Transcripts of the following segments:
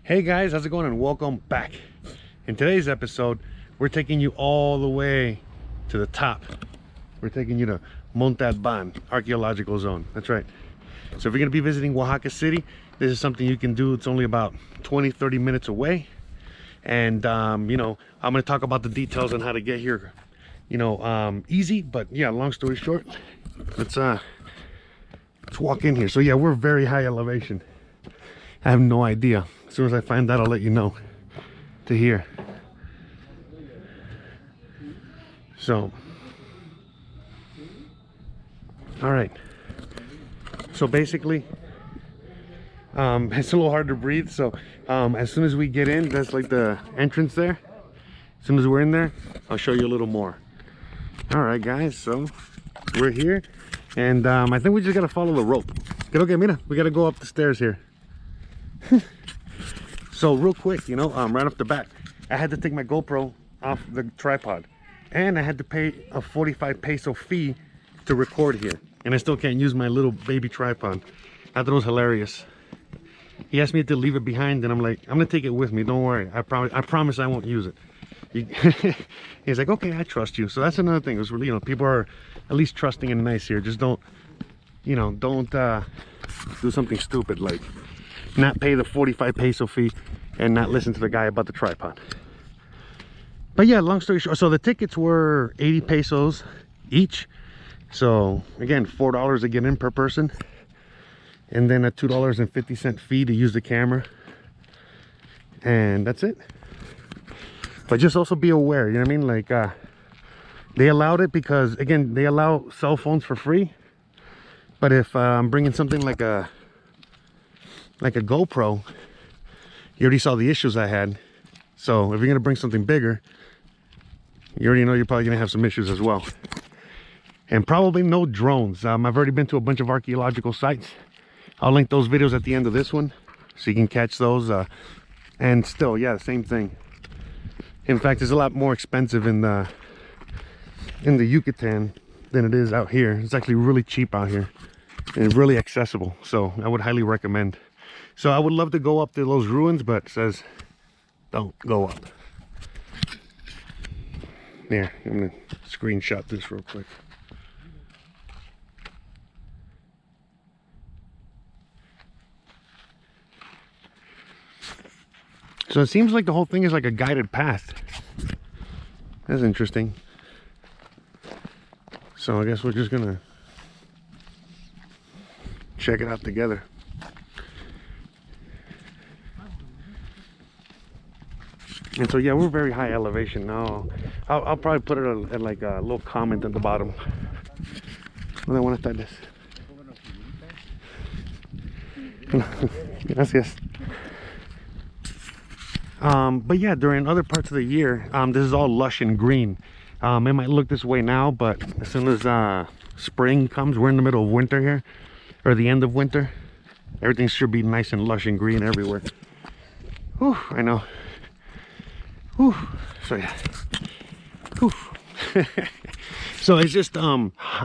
Hey guys, how's it going and welcome back. In today's episode, we're taking you all the way to the top. We're taking you to Monte Albán Archaeological Zone. That's right. So if you're gonna be visiting Oaxaca City, this is something you can do. It's only about 20-30 minutes away. And you know, I'm gonna talk about the details on how to get here, you know, easy. But yeah, long story short, let's walk in here. So yeah, we're very high elevation. I have no idea. As soon as I find out, I'll let you know. To here. So, all right. So basically, it's a little hard to breathe. So as soon as we get in, that's like the entrance there. As soon as we're in there, I'll show you a little more. All right, guys. So we're here, and I think we just gotta follow the rope. Okay, mira, we gotta go up the stairs here. So real quick, you know, right off the bat, I had to take my GoPro off the tripod, and I had to pay a 45 peso fee to record here, and I still can't use my little baby tripod. I thought it was hilarious. He asked me to leave it behind, and I'm like, I'm gonna take it with me, don't worry, I promise I won't use it. He's like, okay, I trust you. So that's another thing. It was really, you know, people are at least trusting and nice here. Just don't, you know, don't do something stupid like not pay the 45 peso fee and not listen to the guy about the tripod. But yeah, long story short, so the tickets were 80 pesos each. So again, $4 to get in per person, and then a $2.50 fee to use the camera, and that's it. But just also be aware, you know what I mean, like they allowed it because, again, they allow cell phones for free. But if I'm bringing something like a GoPro, you already saw the issues I had. So if you're gonna bring something bigger, you already know you're probably gonna have some issues as well. And probably no drones. I've already been to a bunch of archaeological sites. I'll link those videos at the end of this one so you can catch those. And still, yeah, the same thing. In fact, it's a lot more expensive in the Yucatan than it is out here. It's actually really cheap out here and really accessible. So I would highly recommend. So I would love to go up to those ruins, but it says don't go up. There, I'm gonna screenshot this real quick. So it seems like the whole thing is like a guided path. That's interesting. So I guess we're just gonna check it out together. And so yeah, we're very high elevation now. I'll probably put it at like a little comment at the bottom. Hola, buenas tardes. Gracias. But yeah, during other parts of the year, this is all lush and green. It might look this way now, but as soon as spring comes, we're in the middle of winter here, or the end of winter, everything should be nice and lush and green everywhere. Whew, I know. Whew. So yeah. Whew. So it's just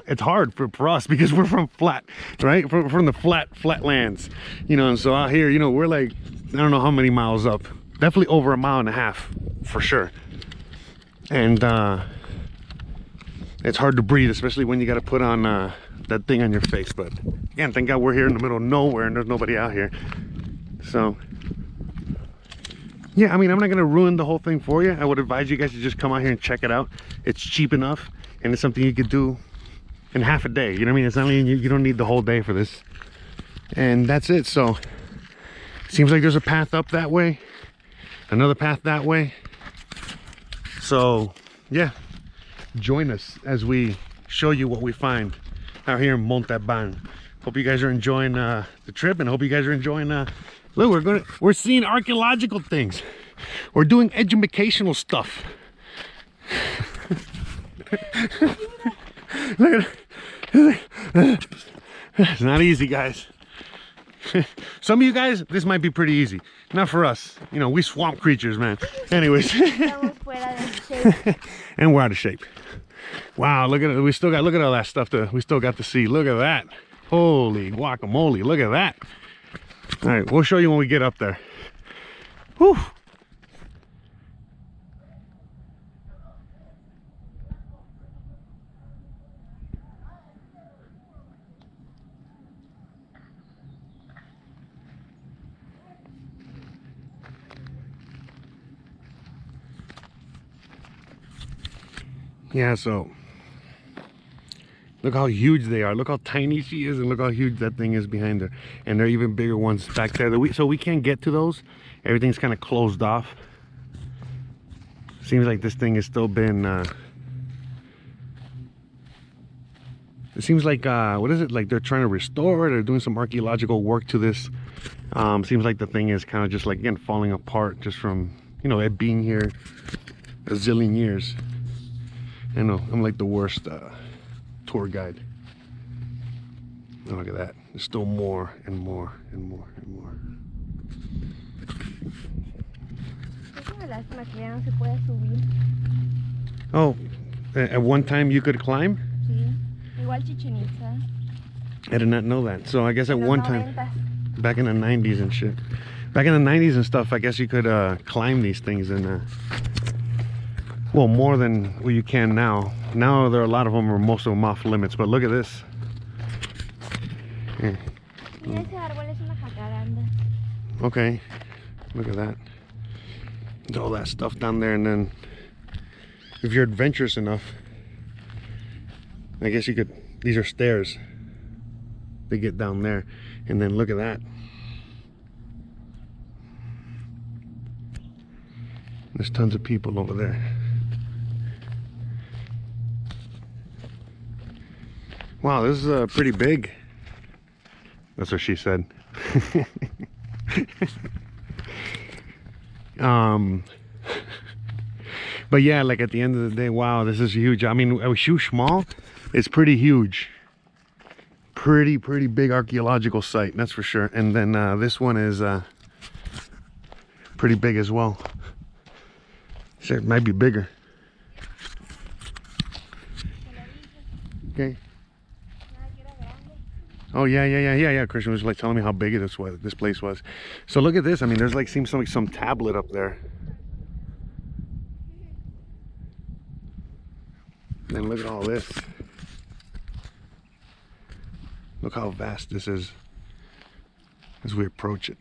it's hard for us because we're from flat, right? From the flatlands, you know. And so out here, you know, we're like, I don't know how many miles up, definitely over 1.5 miles for sure. And it's hard to breathe, especially when you got to put on that thing on your face. But again, thank God we're here in the middle of nowhere and there's nobody out here. So yeah, I mean, I'm not gonna ruin the whole thing for you. I would advise you guys to just come out here and check it out. It's cheap enough, and it's something you could do in half a day. You know what I mean? It's not like you don't need the whole day for this. And that's it. So seems like there's a path up that way, another path that way. So yeah, join us as we show you what we find out here in Monte Albán. Hope you guys are enjoying the trip, and hope you guys are enjoying look, we're seeing archaeological things. We're doing educational stuff. It's not easy, guys. Some of you guys, this might be pretty easy. Not for us. You know, we swamp creatures, man. Anyways. And we're out of shape. Wow, look at it. We still got, look at all that stuff we still got to see. Look at that. Holy guacamole, look at that. All right, we'll show you when we get up there. Whew. Yeah, so look how huge they are. Look how tiny she is, and look how huge that thing is behind her. And there are even bigger ones back there. So we can't get to those. Everything's kind of closed off. Seems like this thing has still been it seems like what is it, like they're trying to restore it or doing some archaeological work to this. Seems like the thing is kind of just like, again, falling apart just from, you know, it being here a zillion years. I know I'm like the worst tour guide. Oh, look at that. There's still more and more and more and more. Oh, at one time you could climb? Sí. Igual Chichen Itza. I did not know that. So I guess at one time, back in the 90s and shit. Back in the 90s and stuff, I guess you could climb these things and well, more than what you can now. Now there are a lot of them, or most of them off limits, but look at this. Yeah. Okay, look at that. There's all that stuff down there, and then if you're adventurous enough, I guess you could, these are stairs. They get down there, and then look at that. There's tons of people over there. Wow, this is pretty big. That's what she said. But yeah, like at the end of the day, wow, this is huge. I mean, small, it's pretty huge. Pretty big archaeological site, that's for sure. And then this one is pretty big as well. So it might be bigger. Okay. Oh yeah. Christian was like telling me how big this place was. So look at this. I mean, there's like seems like some tablet up there. And look at all this. Look how vast this is as we approach it.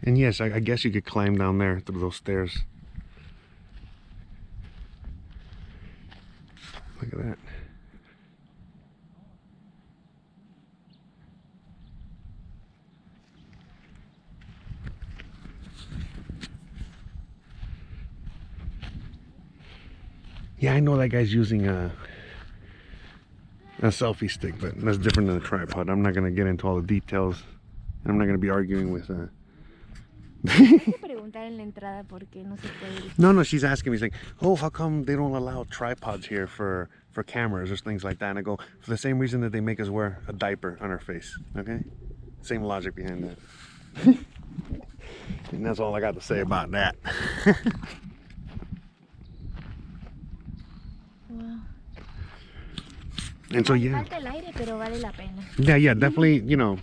And yes, I guess you could climb down there through those stairs. Look at that. Yeah, I know that guy's using a selfie stick, but that's different than a tripod. I'm not going to get into all the details. I'm not going to be arguing with No, she's asking me, she's like, oh, how come they don't allow tripods here for cameras or things like that? And I go, for the same reason that they make us wear a diaper on our face. Okay, same logic behind that. And that's all I got to say about that. Wow. And so yeah, definitely, you know,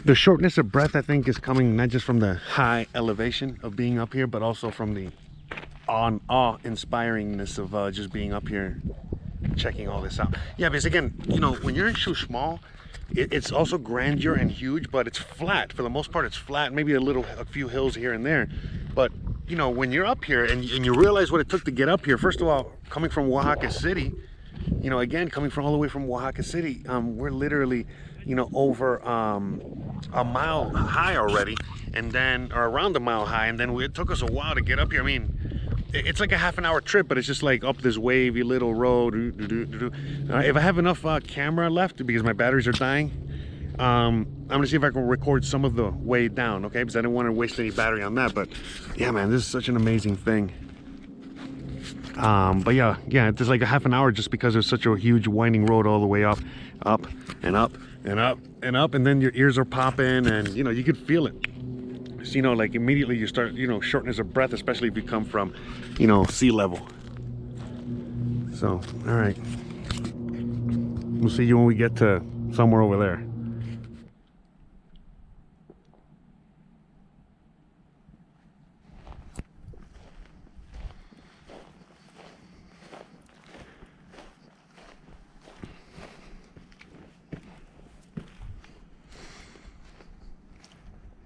the shortness of breath, I think, is coming not just from the high elevation of being up here, but also from the awe-inspiringness of just being up here, checking all this out. Yeah, because again, you know, when you're in Xuxmal, it's also grandeur and huge, but it's flat. For the most part, it's flat. Maybe a few hills here and there. But, you know, when you're up here and you realize what it took to get up here, first of all, coming from Oaxaca City, you know, again, coming from all the way from Oaxaca City, we're literally, you know, over a mile high already, and then, or around a mile high, and then it took us a while to get up here. I mean, it's like a half-an-hour trip, but it's just like up this wavy little road. If I have enough camera left, because my batteries are dying, I'm gonna see if I can record some of the way down, okay? Because I didn't want to waste any battery on that. But yeah, man, this is such an amazing thing. But yeah, it's like a half an hour just because there's such a huge winding road all the way up and up and up and up, and then your ears are popping, and you know, you could feel it. So, you know, like immediately you start, you know, shortness of breath, especially if you come from, you know, sea level. So, all right. We'll see you when we get to somewhere over there.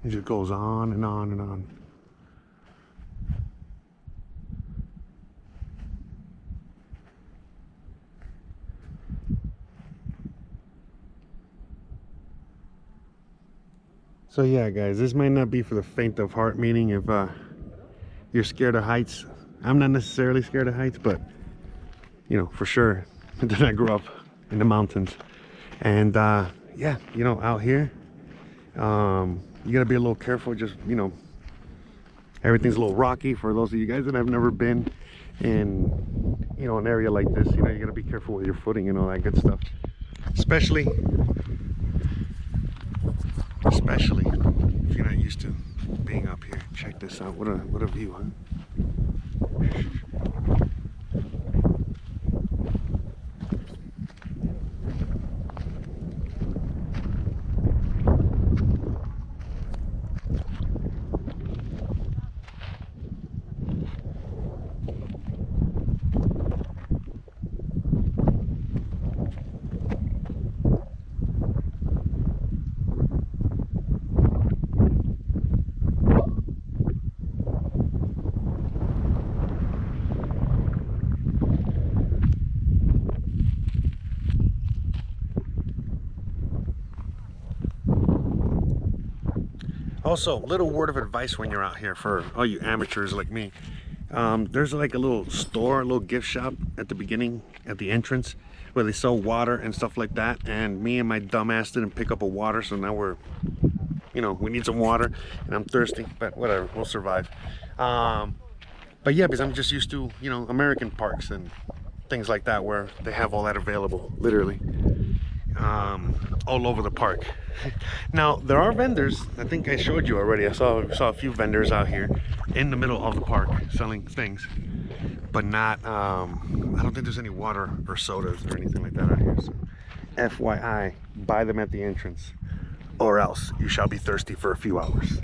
It just goes on and on and on. So yeah, guys, this might not be for the faint of heart, meaning if you're scared of heights. I'm not necessarily scared of heights, but you know, for sure. Then I grew up in the mountains. And yeah, you know, out here, you gotta be a little careful. Just, you know, everything's a little rocky for those of you guys that have never been in, you know, an area like this. You know, you gotta be careful with your footing and all that good stuff, especially if you're not used to being up here. Check this out. What a view, huh? Also, little word of advice when you're out here for all you amateurs like me. There's like a little store, a little gift shop at the beginning, at the entrance, where they sell water and stuff like that. And me and my dumb ass didn't pick up a water, so now we're, you know, we need some water, and I'm thirsty, but whatever, we'll survive. But yeah, because I'm just used to, you know, American parks and things like that where they have all that available, literally. All over the park. Now there are vendors. I think I showed you already. I saw a few vendors out here in the middle of the park selling things, but not. I don't think there's any water or sodas or anything like that out here. So, FYI, buy them at the entrance, or else you shall be thirsty for a few hours.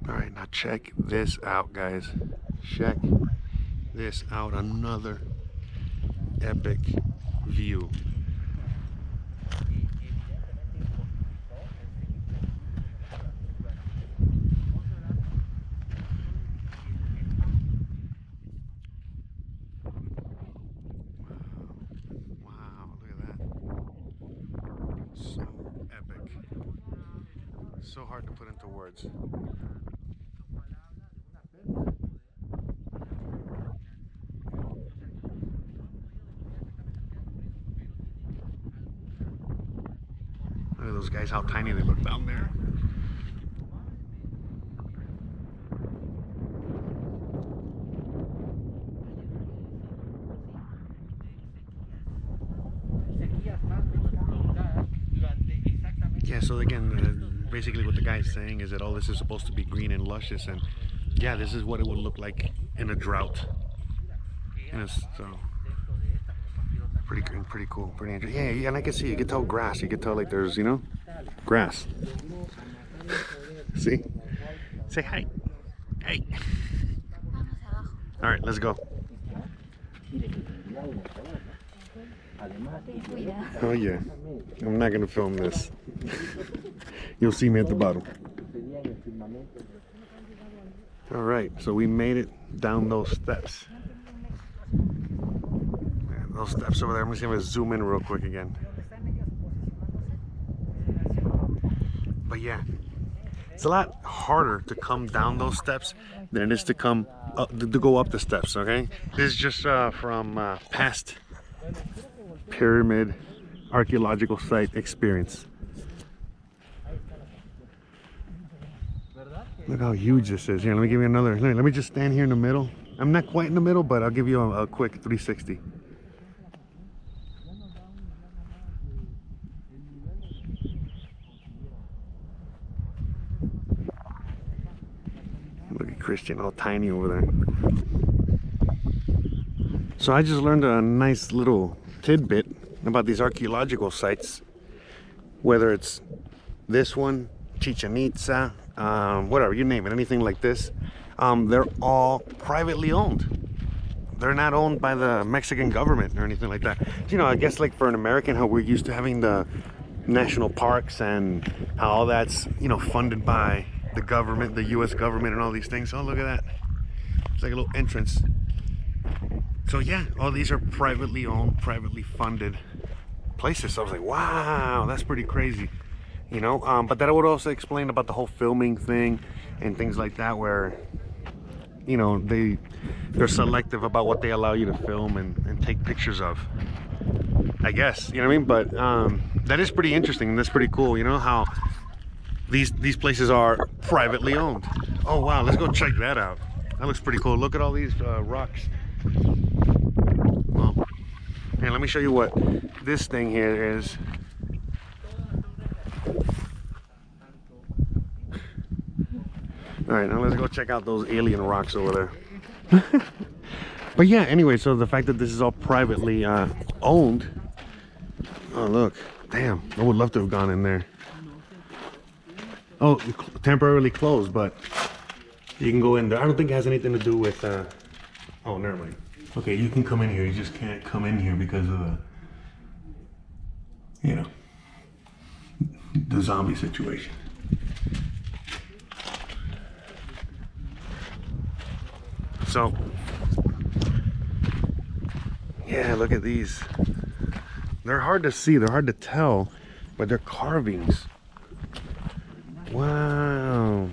All right, now check this out, guys. Check this out. Another epic view. Wow, look at that. So epic. So hard to put into words. Look at those guys, how tiny they look down there. Yeah, so again, basically what the guy's saying is that all this is supposed to be green and luscious, and yeah, this is what it would look like in a drought. And so pretty cool, pretty interesting. Yeah, and I can see, you can tell grass. You can tell like there's, you know, grass. See? Say hi. Hey. All right, let's go. Oh yeah, I'm not gonna film this. You'll see me at the bottom. All right, so we made it down those steps. Those steps over there. I'm just gonna zoom in real quick again. But yeah, it's a lot harder to come down those steps than it is to come up, to go up the steps. Okay, this is just from past pyramid archaeological site experience. Look how huge this is. Here, let me give you another. Let me just stand here in the middle. I'm not quite in the middle, but I'll give you a quick 360. Christian, all tiny over there. So I just learned a nice little tidbit about these archaeological sites. Whether it's this one, Chichen Itza, whatever, you name it, anything like this, they're all privately owned. They're not owned by the Mexican government or anything like that. You know, I guess like for an American, how we're used to having the national parks and how all that's, you know, funded by the government, the US government and all these things. Oh, look at that. It's like a little entrance. So yeah, all these are privately owned, privately funded places. So I was like, wow, that's pretty crazy. You know, but that would also explain about the whole filming thing and things like that, where, you know, they're selective about what they allow you to film and take pictures of, I guess, you know what I mean? But that is pretty interesting, and that's pretty cool, you know, how these places are privately owned. Oh wow, let's go check that out. That looks pretty cool. Look at all these rocks. Well, here, let me show you what this thing here is. All right, now let's go check out those alien rocks over there. But yeah, anyway, so the fact that this is all privately owned. Oh look, damn, I would love to have gone in there. Oh, temporarily closed, but you can go in there. I don't think it has anything to do with oh, never mind. Okay, you can come in here, you just can't come in here because of the, you know, the zombie situation. So yeah, look at these. They're hard to see, they're hard to tell, but they're carvings. Wow.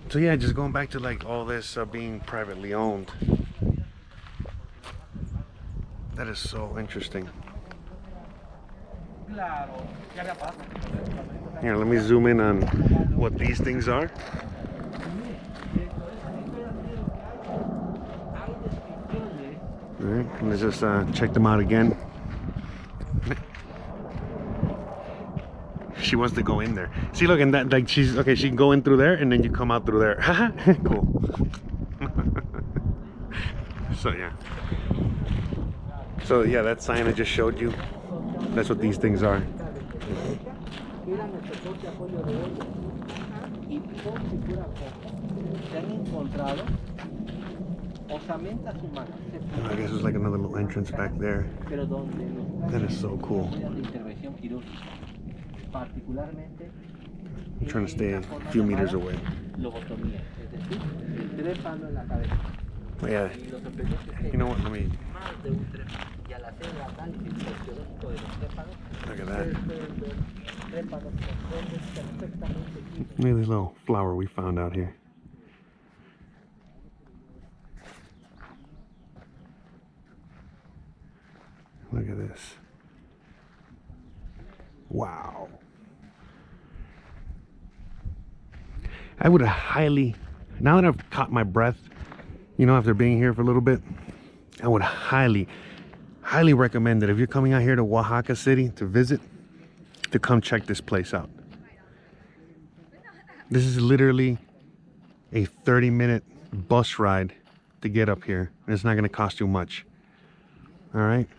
So yeah, just going back to like all this being privately owned. That is so interesting. Here, let me zoom in on what these things are. All right, let's just check them out again. She wants to go in there. See, look, and that, like, she's okay. She can go in through there, and then you come out through there. Cool. So yeah. So yeah, that sign I just showed you. That's what these things are. I guess there's like another little entrance back there. That is so cool. I'm trying to stay a few meters away. Oh, yeah. You know what? Let me. Look at that. Look at this little flower we found out here. Look at this. Wow. I would highly, now that I've caught my breath, you know, after being here for a little bit, I would highly recommend that if you're coming out here to Oaxaca City to visit, to come check this place out. This is literally a 30-minute bus ride to get up here, and it's not going to cost you much. All right.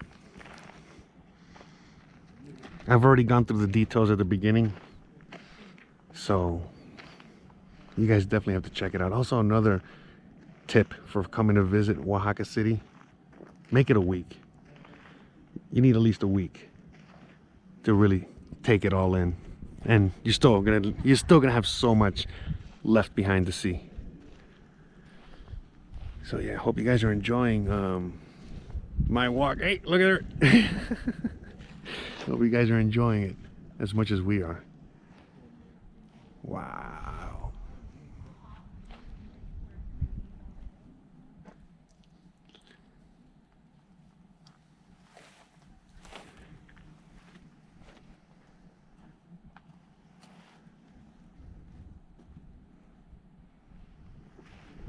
I've already gone through the details at the beginning, so you guys definitely have to check it out. Also, another tip for coming to visit Oaxaca City: make it a week. You need at least a week to really take it all in, and you're still gonna have so much left behind to see. So yeah, I hope you guys are enjoying my walk. Hey, look at her. Hope you guys are enjoying it as much as we are. Wow.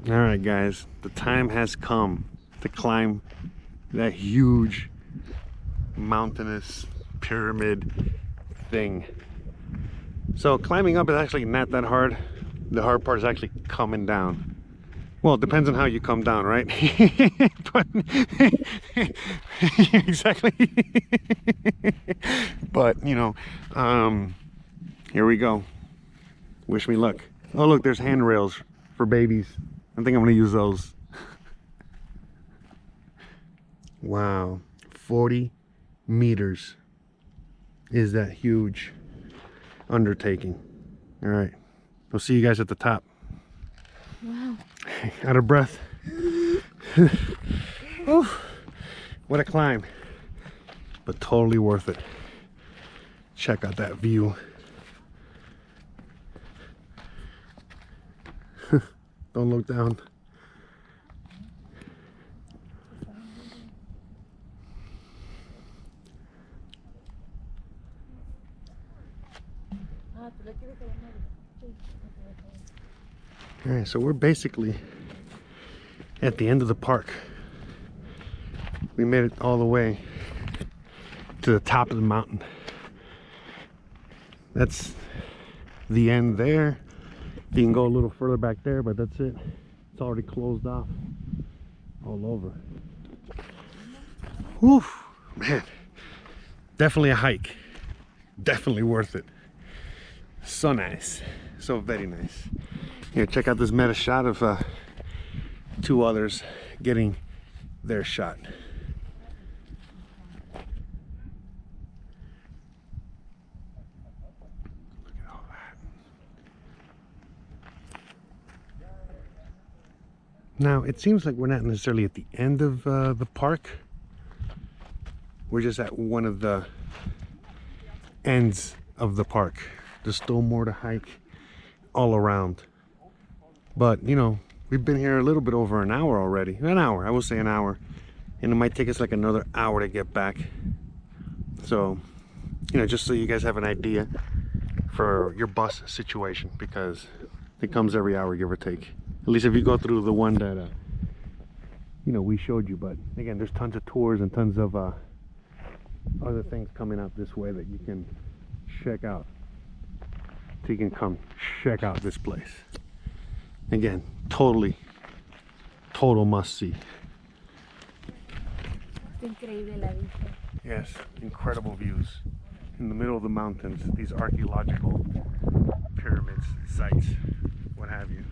All right, guys, the time has come to climb that huge mountainous pyramid thing. So climbing up is actually not that hard. The hard part is actually coming down. Well, it depends on how you come down, right? But exactly. But you know, here we go. Wish me luck. Oh look, there's handrails for babies. I think I'm gonna use those. Wow, 40 meters is that huge undertaking. All right, I'll see you guys at the top. Wow. Out of breath. Oof, what a climb, but totally worth it. Check out that view. Don't look down. All right, so we're basically at the end of the park. We made it all the way to the top of the mountain. That's the end there. You can go a little further back there, but that's it. It's already closed off all over. Whew, man. Definitely a hike. Definitely worth it. So nice. So very nice. Here, check out this meta shot of two others getting their shot. Look at all that. Now, it seems like we're not necessarily at the end of the park. We're just at one of the ends of the park. There's still more to hike all around. But, you know, we've been here a little bit over an hour already. An hour, I will say an hour. And it might take us like another hour to get back. So, you know, just so you guys have an idea for your bus situation, because it comes every hour, give or take. At least if you go through the one that, you know, we showed you. But again, there's tons of tours and tons of other things coming out this way that you can check out. So you can come check out this place. Again, total must see. Yes, incredible views in the middle of the mountains, these archaeological pyramids, sites, what have you.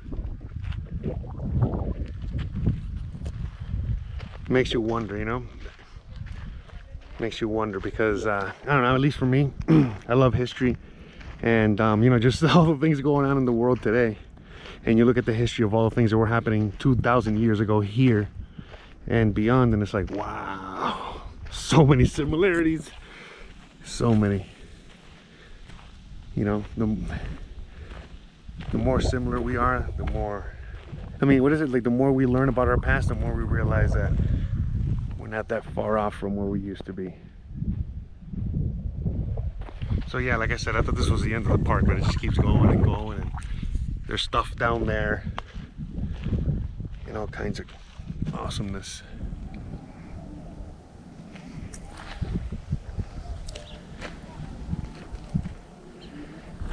Makes you wonder, you know? Makes you wonder because, I don't know, at least for me, I love history. And, you know, just all the things going on in the world today. And you look at the history of all the things that were happening 2,000 years ago here and beyond, and it's like, wow, so many similarities, so many. You know, the more similar we are, the more, I mean, what is it, like the more we learn about our past, the more we realize that we're not that far off from where we used to be. So yeah, like I said, I thought this was the end of the park, but it just keeps going and going, and there's stuff down there and all kinds of awesomeness.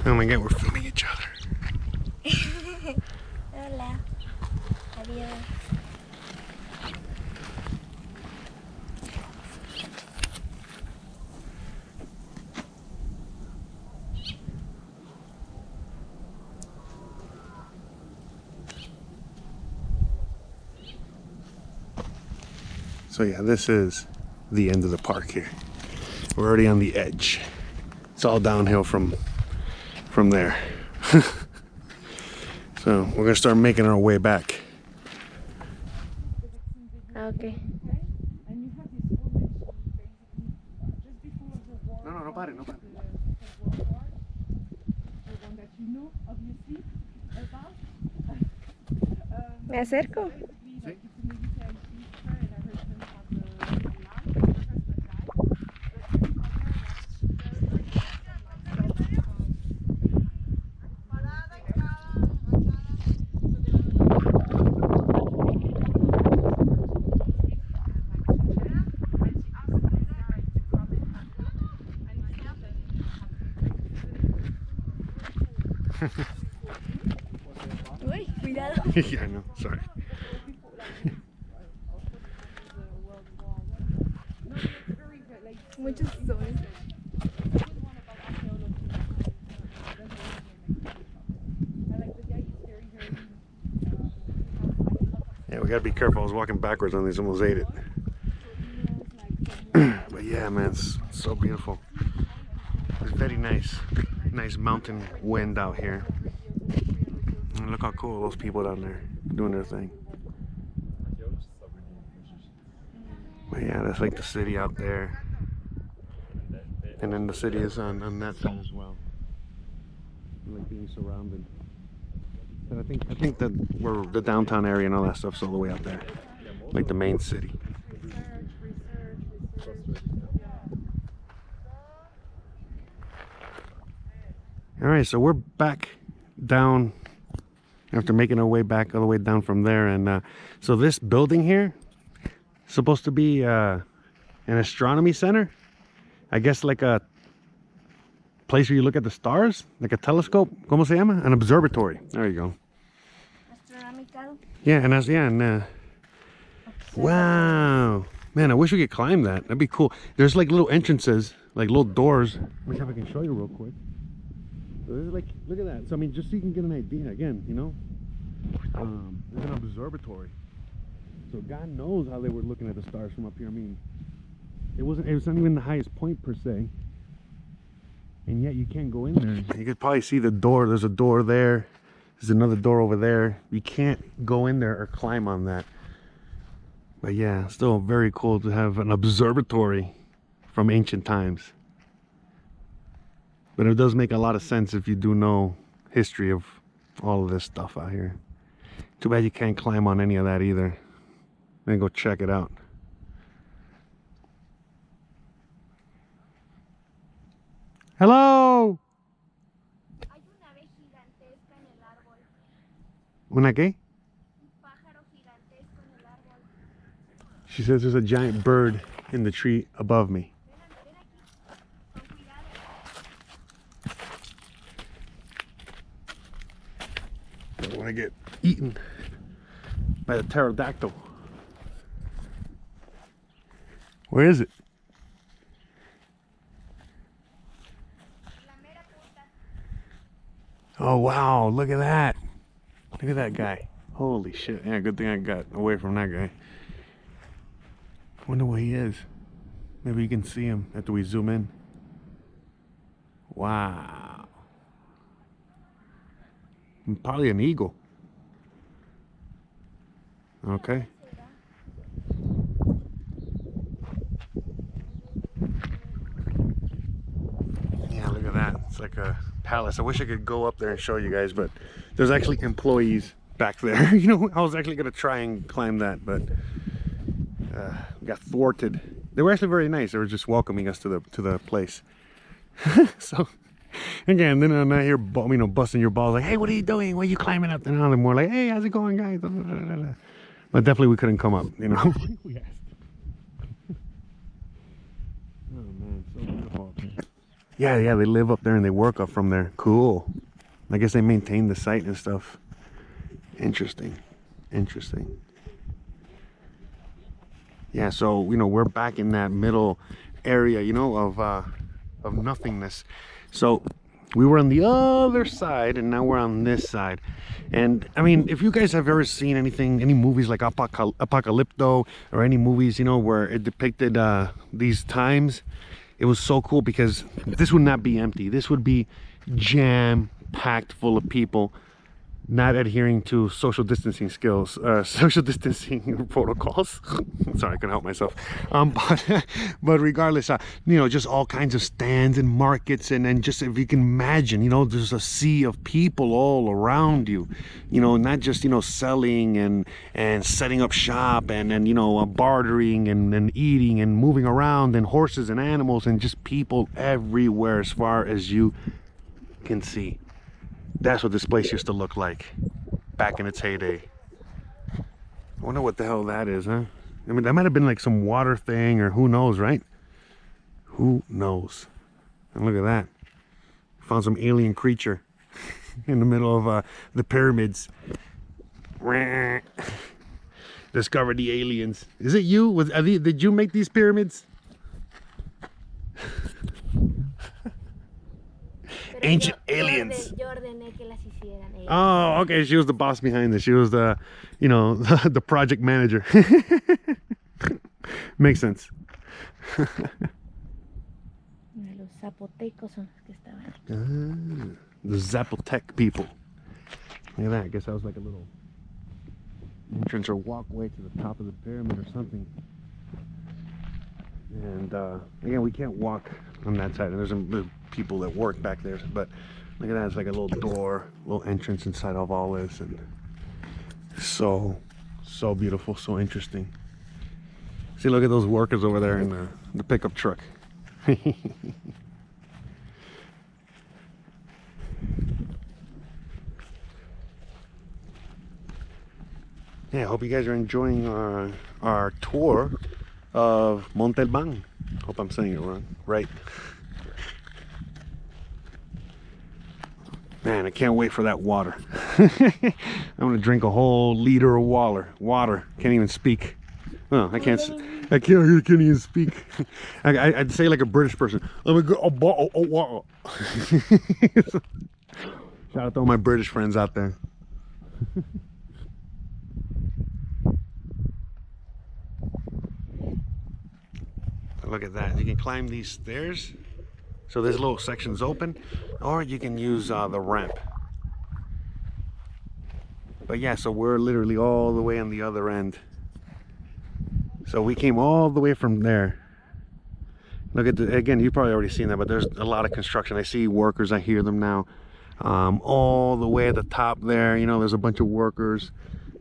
Oh my god, we're filming each other. Hola. Adiós. So yeah, this is the end of the park here. We're already on the edge. It's all downhill from there. So we're gonna start making our way back. Okay. No pare. ¿Me acerco? Sí. Uy, cuidado. Yeah, I know. Sorry. Muchos sol. Yeah, we gotta be careful. I was walking backwards on these, almost ate it. But yeah, man, it's so beautiful. It's very nice. Nice mountain wind out here. And look how cool those people down there doing their thing. But yeah, that's like the city out there. And then the city is on that side as well. Like being surrounded. But I think that we're the downtown area and all that stuff's all the way out there. Like the main city. Alright, so we're back down after making our way back all the way down from there, and so this building here is supposed to be an astronomy center. I guess like a place where you look at the stars, like a telescope. ¿Cómo se llama? An observatory. There you go. Astronomical. Yeah, and wow, man, I wish we could climb that. That'd be cool. There's like little entrances, like little doors. Let me see if I can show you real quick. So there's like, look at that. So I mean, just so you can get an idea, again, you know, there's an observatory. So God knows how they were looking at the stars from up here. I mean, it was not even the highest point per se, and yet you can't go in there. You could probably see the door. There's a door there. There's another door over there. You can't go in there or climb on that. But yeah, still very cool to have an observatory from ancient times. But it does make a lot of sense if you do know history of all of this stuff out here. Too bad you can't climb on any of that either. Then go check it out. Hello. Hay una ave gigantesca en el árbol. ¿Una qué? Un pájaro gigantesco en el árbol. She says there's a giant bird in the tree above me. Ven aquí. Con cuidado. I don't want to get eaten by the pterodactyl. Where is it? La mera punta. Oh wow, look at that. Look at that guy. Holy shit. Yeah, good thing I got away from that guy. Wonder where he is. Maybe you can see him after we zoom in. Wow. Probably an eagle. Okay. Yeah, look at that. It's like a palace. I wish I could go up there and show you guys, but there's actually employees back there. You know, I was actually going to try and climb that, but got thwarted. They were actually very nice. They were just welcoming us to the place. So again, then I'm not here, you know, busting your balls like, hey, what are you doing? Why are you climbing up? And now they're more like, hey, how's it going, guys? But definitely we couldn't come up, you know. We asked. Oh man, so beautiful. Yeah, they live up there and they work up from there. Cool. I guess they maintain the site and stuff. Interesting. Yeah, so you know, we're back in that middle area, you know, of nothingness. So we were on the other side and now we're on this side. And I mean, if you guys have ever seen anything, any movies like Apocalypto or any movies, you know, where it depicted these times, it was so cool because this would not be empty. This would be jam-packed full of people not adhering to social distancing skills, social distancing protocols. Sorry, I couldn't help myself. But regardless, you know, just all kinds of stands and markets, and then just if you can imagine, you know, there's a sea of people all around you, you know, not just, you know, selling and setting up shop and you know, bartering and eating and moving around, and horses and animals and just people everywhere as far as you can see. That's what this place used to look like back in its heyday. I wonder what the hell that is, huh? I mean, that might have been like some water thing, or who knows, right? Who knows? And look at that. Found some alien creature in the middle of the pyramids. discovered the aliens. Is it you? Did you make these pyramids? Ancient aliens. Yo ordené que las hicieran ellos. Oh, okay. She was the boss behind this. She was the, you know, the project manager. Makes sense. Los zapotecos son los que estaban. The Zapotec people. Look at that. I guess that was like a little entrance or walkway to the top of the pyramid or something. And again, we can't walk on that side. And there's some people that work back there. But look at that. It's like a little door, little entrance inside of all this. And so beautiful, so interesting. See, look at those workers over there in the pickup truck. Yeah, I hope you guys are enjoying our tour of Monte Albán. Hope I'm saying it right. Man, I can't wait for that water. I'm gonna drink a whole liter of water. Can't even speak. Oh, I can't even speak. I'd say like a British person. Let me go. Water. Shout out to all my British friends out there. Look at that. You can climb these stairs. So this little section's open, or you can use the ramp. But yeah, so we're literally all the way on the other end. So we came all the way from there. Look at again, you've probably already seen that, but there's a lot of construction. I see workers, I hear them now. All the way at the top there, you know, there's a bunch of workers.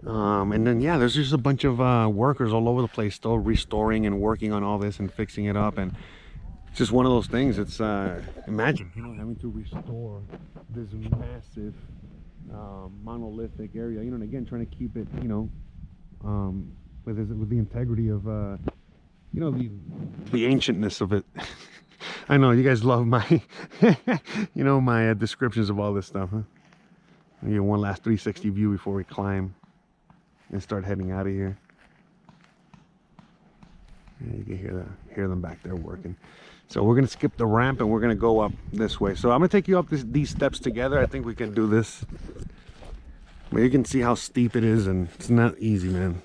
And then yeah, there's just a bunch of workers all over the place still restoring and working on all this and fixing it up. And it's just one of those things. It's imagine, you know, having to restore this massive monolithic area, you know, and again trying to keep it, you know, with the integrity of you know, the ancientness of it. I know you guys love my you know, my descriptions of all this stuff, huh? I'll get one last 360 view before we climb and start heading out of here. Yeah, you can hear them back there working. So we're gonna skip the ramp and we're gonna go up this way. So I'm gonna take you up these steps together. I think we can do this. But you can see how steep it is, and it's not easy, man.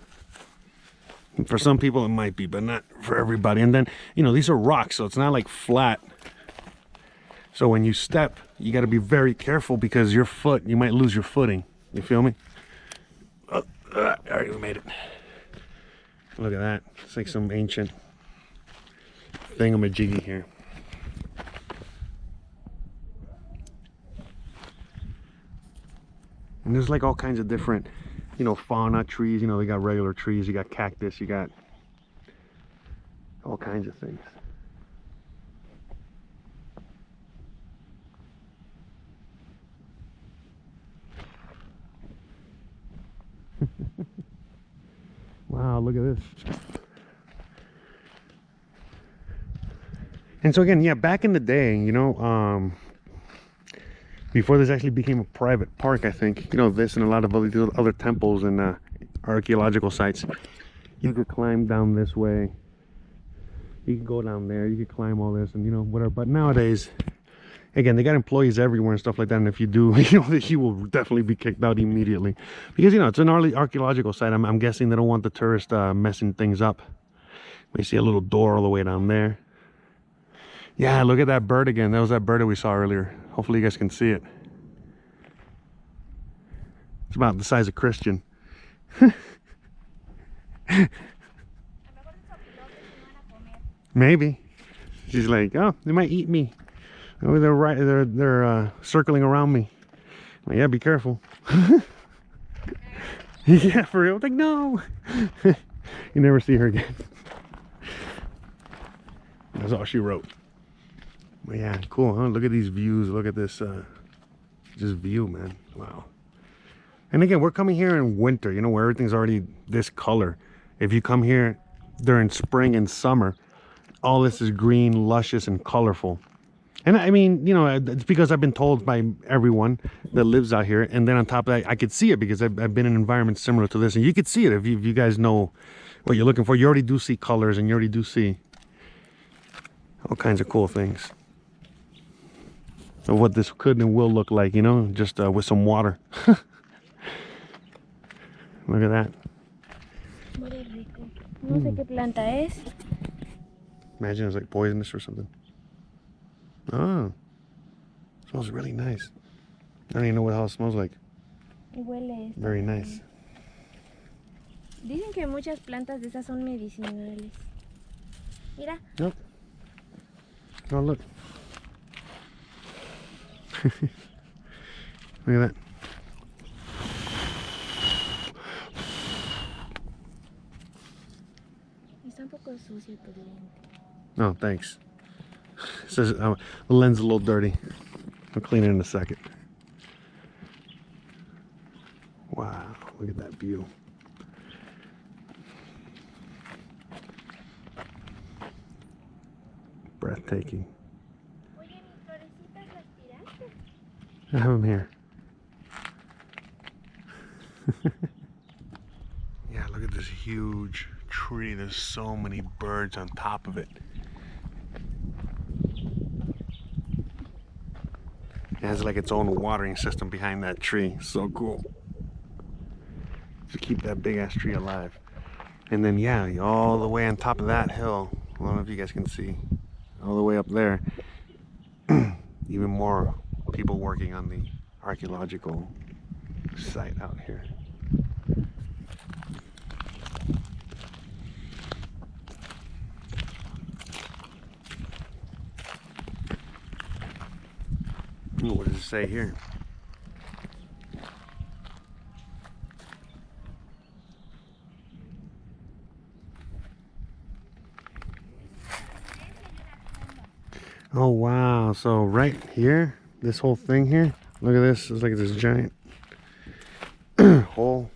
And for some people it might be, but not for everybody. And then, you know, these are rocks, so it's not like flat. So when you step, you got to be very careful because your foot, you might lose your footing. You feel me? All right, we made it. Look at that. It's like some ancient thingamajiggy here. And there's like all kinds of different, you know, fauna trees. You know, they got regular trees, you got cactus, you got all kinds of things. Wow, look at this. And so again, yeah, back in the day, you know, before this actually became a private park, I think, you know, this and a lot of other temples and archaeological sites, you could climb down this way, you could go down there, you could climb all this and, you know, whatever. But nowadays, again, they got employees everywhere and stuff like that, and if you do, you know, you will definitely be kicked out immediately because, you know, it's an archaeological site. I'm guessing they don't want the tourists messing things up. We see a little door all the way down there. Yeah, look at that bird again. That was that bird that we saw earlier. Hopefully you guys can see it. It's about the size of Christian. Maybe. She's like, oh, they might eat me. Oh, they're circling around me. Like, yeah, be careful. Yeah, for real. Like, no. You never see her again. That's all she wrote. But yeah, cool, huh? Look at these views. Look at this view, man. Wow. And again, we're coming here in winter, you know, where everything's already this color. If you come here during spring and summer, all this is green, luscious, and colorful. And I mean, you know, it's because I've been told by everyone that lives out here. And then on top of that, I could see it because I've been in environments similar to this. And you could see it if you guys know what you're looking for. You already do see colors, and you already do see all kinds of cool things of what this could and will look like, you know, just with some water. Look at that. No sé qué planta es. Imagine it's like poisonous or something. Oh, smells really nice. I don't even know how it smells like. Huele. Very nice. Dicen que muchas plantas de esas son medicinales. Mira. Nope. Oh, look. Look at that. Está un poco sucio tu lente. Oh, thanks. It says the lens is a little dirty. I'll clean it in a second. Wow, look at that view. Breathtaking. Oye, mis florecitas las tiraste. I have them here. Yeah, look at this huge tree. There's so many birds on top of it. It has like its own watering system behind that tree. So cool. To keep that big ass tree alive. And then yeah, all the way on top of that hill, I don't know if you guys can see, all the way up there, even more people working on the archaeological site out here. Ooh, what does it say here? Oh wow, so right here, this whole thing here, look at this, it's like this giant hole.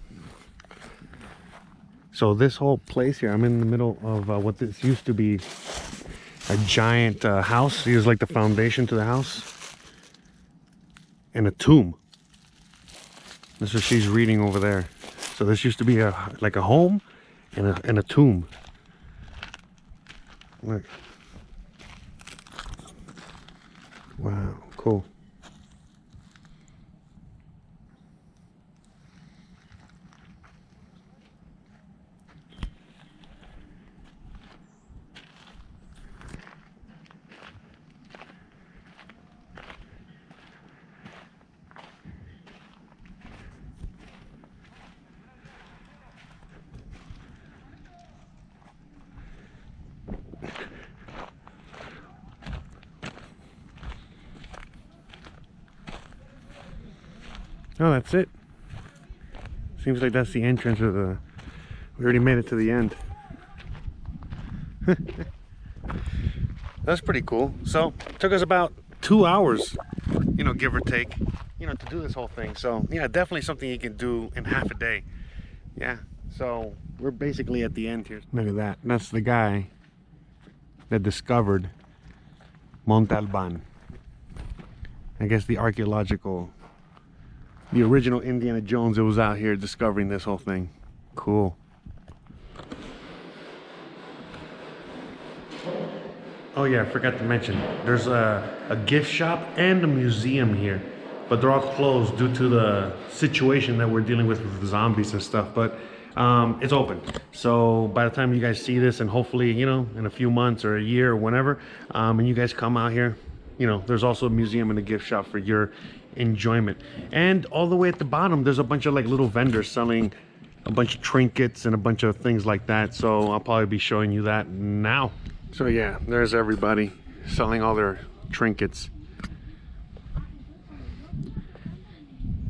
So this whole place here, I'm in the middle of what this used to be a giant house. Here's like the foundation to the house. And a tomb. That's what she's reading over there. So this used to be like a home and a tomb. Look. Wow, cool. Oh, that's it. Seems like that's the entrance of the... We already made it to the end. That's pretty cool. So, it took us about 2 hours, you know, give or take, you know, to do this whole thing. So, yeah, definitely something you can do in half a day. Yeah, so we're basically at the end here. Look at that. That's the guy that discovered Monte Albán. I guess the original Indiana Jones that was out here discovering this whole thing. Cool. Oh yeah, I forgot to mention, there's a gift shop and a museum here, but they're all closed due to the situation that we're dealing with the zombies and stuff, but it's open. So by the time you guys see this, and hopefully, you know, in a few months or a year or whenever, and you guys come out here, you know, there's also a museum and a gift shop for your enjoyment. And all the way at the bottom, there's a bunch of like little vendors selling a bunch of trinkets and a bunch of things like that. So I'll probably be showing you that now. So yeah, there's everybody selling all their trinkets.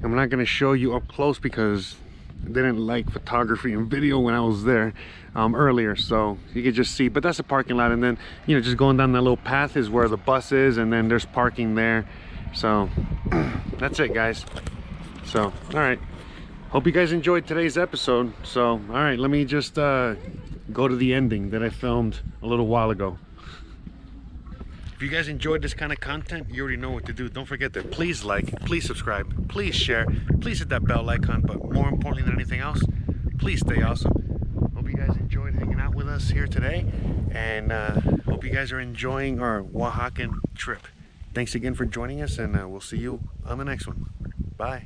I'm not going to show you up close because I didn't like photography and video when I was there earlier, so you could just see. But that's a parking lot, and then, you know, just going down that little path is where the bus is, and then there's parking there. So that's it, guys. So all right, hope you guys enjoyed today's episode. So all right, let me just go to the ending that I filmed a little while ago. If you guys enjoyed this kind of content, you already know what to do. Don't forget to please like, please subscribe, please share, please hit that bell icon, but more importantly than anything else, please stay awesome. Hope you guys enjoyed hanging out with us here today, and hope you guys are enjoying our Oaxacan trip. Thanks again for joining us, and we'll see you on the next one. Bye.